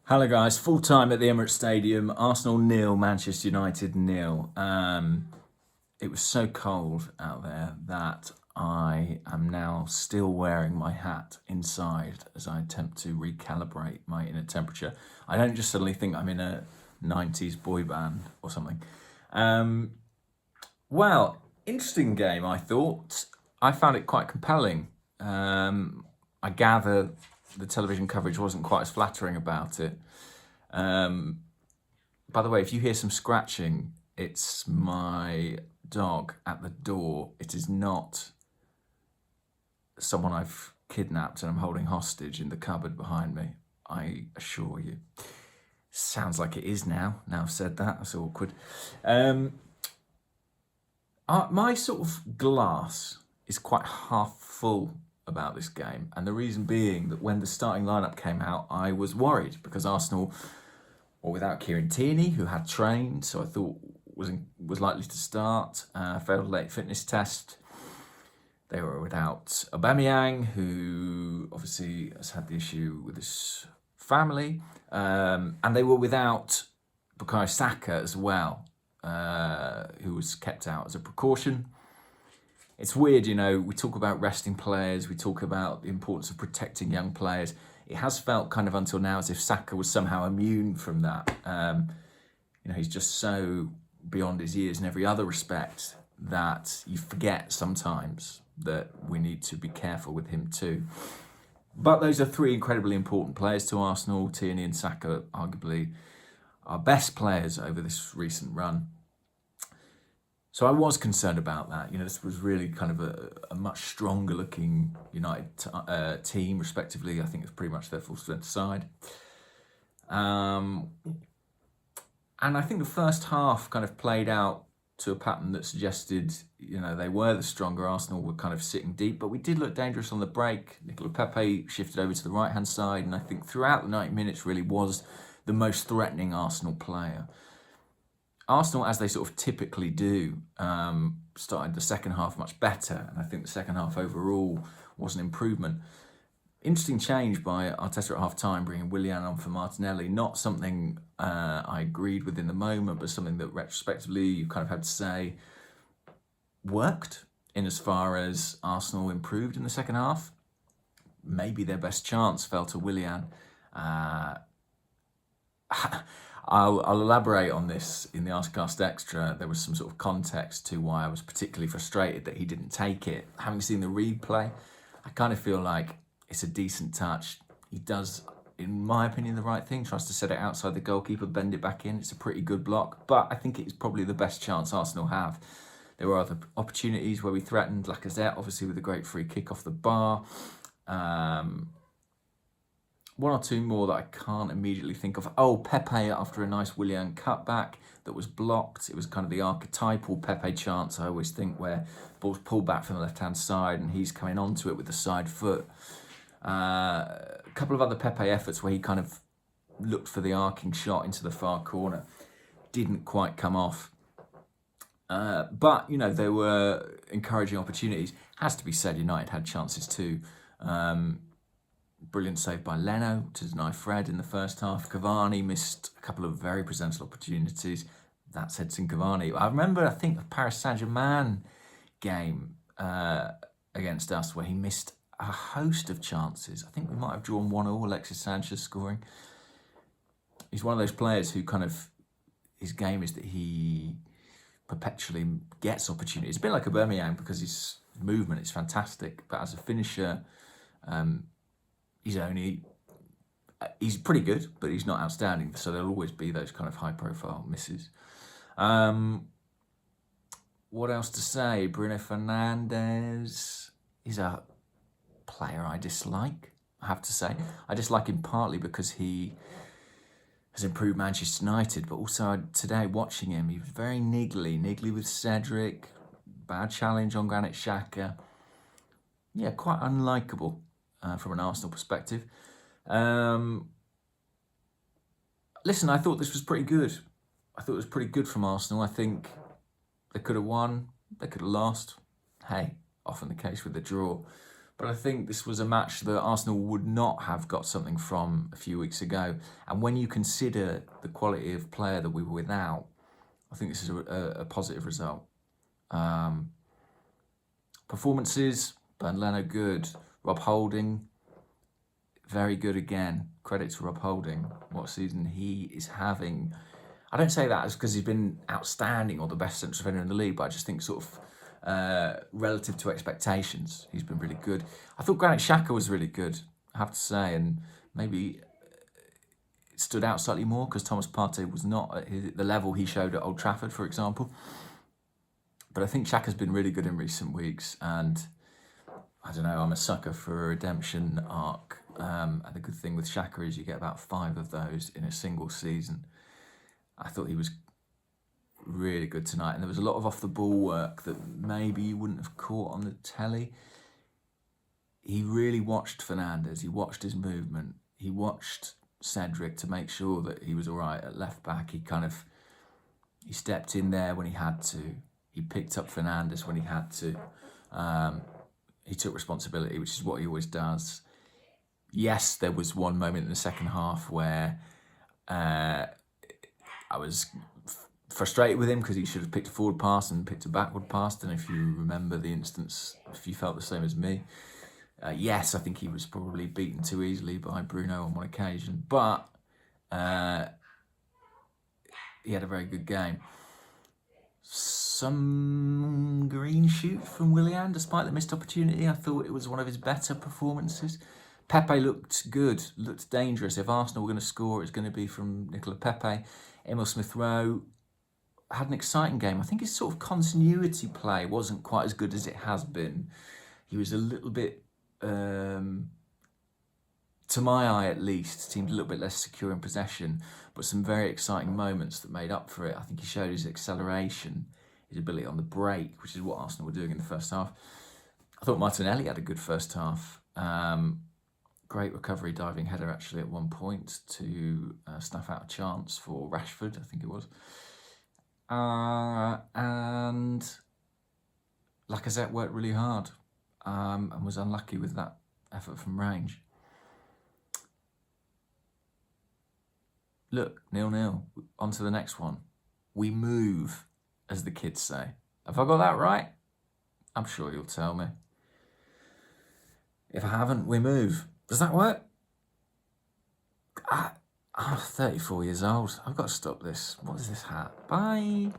Hello guys, full time at the Emirates Stadium. Arsenal nil, Manchester United nil. It was so cold out there that I am now still wearing my hat inside as I attempt to recalibrate my inner temperature. I don't just suddenly think I'm in a 90s boy band or something. Um, well, interesting game, I thought. I found it quite compelling. I gather the television coverage wasn't quite as flattering about it. Um, by the way, if you hear some scratching, it's my dog at the door. It is not someone I've kidnapped and I'm holding hostage in the cupboard behind me. I assure you. Sounds like it is now. Now I've said that, that's awkward. Um, my sort of glass is quite half full about this game, and the reason being that when the starting lineup came out, I was worried because Arsenal or without Kieran Tierney, who had trained, so I thought was likely to start. Failed a late fitness test. They were without Aubameyang, who obviously has had the issue with his family, and they were without Bukayo Saka as well, who was kept out as a precaution. It's weird, we talk about resting players, we talk about the importance of protecting young players. It has felt kind of until now as if Saka was somehow immune from that. He's just so beyond his years in every other respect that you forget sometimes that we need to be careful with him too. But those are three incredibly important players to Arsenal. Tierney and Saka, arguably our best players over this recent run. So I was concerned about that. This was really kind of a much stronger looking United team, respectively. I think it's pretty much their full strength side. And I think the first half kind of played out to a pattern that suggested, they were the stronger. Arsenal were kind of sitting deep, but we did look dangerous on the break. Nicola Pepe shifted over to the right-hand side, and I think throughout the 90 minutes really was the most threatening Arsenal player. Arsenal, as they sort of typically do, started the second half much better, and I think the second half overall was an improvement. Interesting change by Arteta at half-time, bringing Willian on for Martinelli. Not something I agreed with in the moment, but something that retrospectively you kind of had to say worked in as far as Arsenal improved in the second half. Maybe their best chance fell to Willian. I'll elaborate on this in the Arsecast Extra. There was some sort of context to why I was particularly frustrated that he didn't take it. Having seen the replay, I kind of feel like it's a decent touch. He does, in my opinion, the right thing. Tries to set it outside the goalkeeper, bend it back in. It's a pretty good block, but I think it's probably the best chance Arsenal have. There were other opportunities where we threatened Lacazette, obviously with a great free kick off the bar. One or two more that I can't immediately think of. Oh, Pepe after a nice Willian cutback that was blocked. It was kind of the archetypal Pepe chance, I always think, where ball's pulled back from the left-hand side and he's coming onto it with the side foot. A couple of other Pepe efforts where he kind of looked for the arcing shot into the far corner. Didn't quite come off. But, there were encouraging opportunities. Has to be said, United had chances too. Brilliant save by Leno to deny Fred in the first half. Cavani missed a couple of very presentable opportunities. That's Edson Cavani. I remember, I think, the Paris Saint-Germain game against us where he missed a host of chances. I think we might have drawn 1-1, Alexis Sanchez scoring. He's one of those players who kind of, his game is that he perpetually gets opportunities. It's a bit like Aubameyang because his movement is fantastic, but as a finisher, he's pretty good, but he's not outstanding. So there'll always be those kind of high-profile misses. What else to say? Bruno Fernandes is a player I dislike, I have to say. I dislike him partly because he has improved Manchester United, but also today watching him, he was very niggly with Cedric, bad challenge on Granit Xhaka. Yeah, quite unlikable. From an Arsenal perspective. Listen, I thought this was pretty good. I thought it was pretty good from Arsenal. I think they could have won, they could have lost. Hey, often the case with the draw. But I think this was a match that Arsenal would not have got something from a few weeks ago. And when you consider the quality of player that we were without, I think this is a positive result. Performances, Bernd Leno, good. Rob Holding, very good again. Credit to Rob Holding. What a season he is having. I don't say that as because he's been outstanding or the best central defender in the league, but I just think sort of relative to expectations, he's been really good. I thought Granit Xhaka was really good, I have to say, and maybe it stood out slightly more because Thomas Partey was not at the level he showed at Old Trafford, for example. But I think Xhaka's been really good in recent weeks, and I don't know, I'm a sucker for a redemption arc. And the good thing with Xhaka is you get about 5 of those in a single season. I thought he was really good tonight, and there was a lot of off-the-ball work that maybe you wouldn't have caught on the telly. He really watched Fernandes, he watched his movement, he watched Cedric to make sure that he was all right at left-back. He stepped in there when he had to. He picked up Fernandes when he had to. He took responsibility, which is what he always does. Yes, there was one moment in the second half where I was frustrated with him because he should have picked a forward pass and picked a backward pass. And if you remember the instance, if you felt the same as me, yes, I think he was probably beaten too easily by Bruno on one occasion. But he had a very good game. Some green shoot from Willian, despite the missed opportunity. I thought it was one of his better performances. Pepe looked good, looked dangerous. If Arsenal were going to score, it's going to be from Nicola Pepe. Emil Smith-Rowe had an exciting game. I think his sort of continuity play wasn't quite as good as it has been. He was a little bit, to my eye at least, seemed a little bit less secure in possession, but some very exciting moments that made up for it. I think he showed his acceleration, his ability on the break, which is what Arsenal were doing in the first half. I thought Martinelli had a good first half. Great recovery diving header actually at one point to snuff out a chance for Rashford, I think it was. And Lacazette worked really hard and was unlucky with that effort from range. Look, 0-0. On to the next one. We move, as the kids say. Have I got that right? I'm sure you'll tell me. If I haven't, we move. Does that work? I'm 34 years old. I've got to stop this. What is this hat? Bye.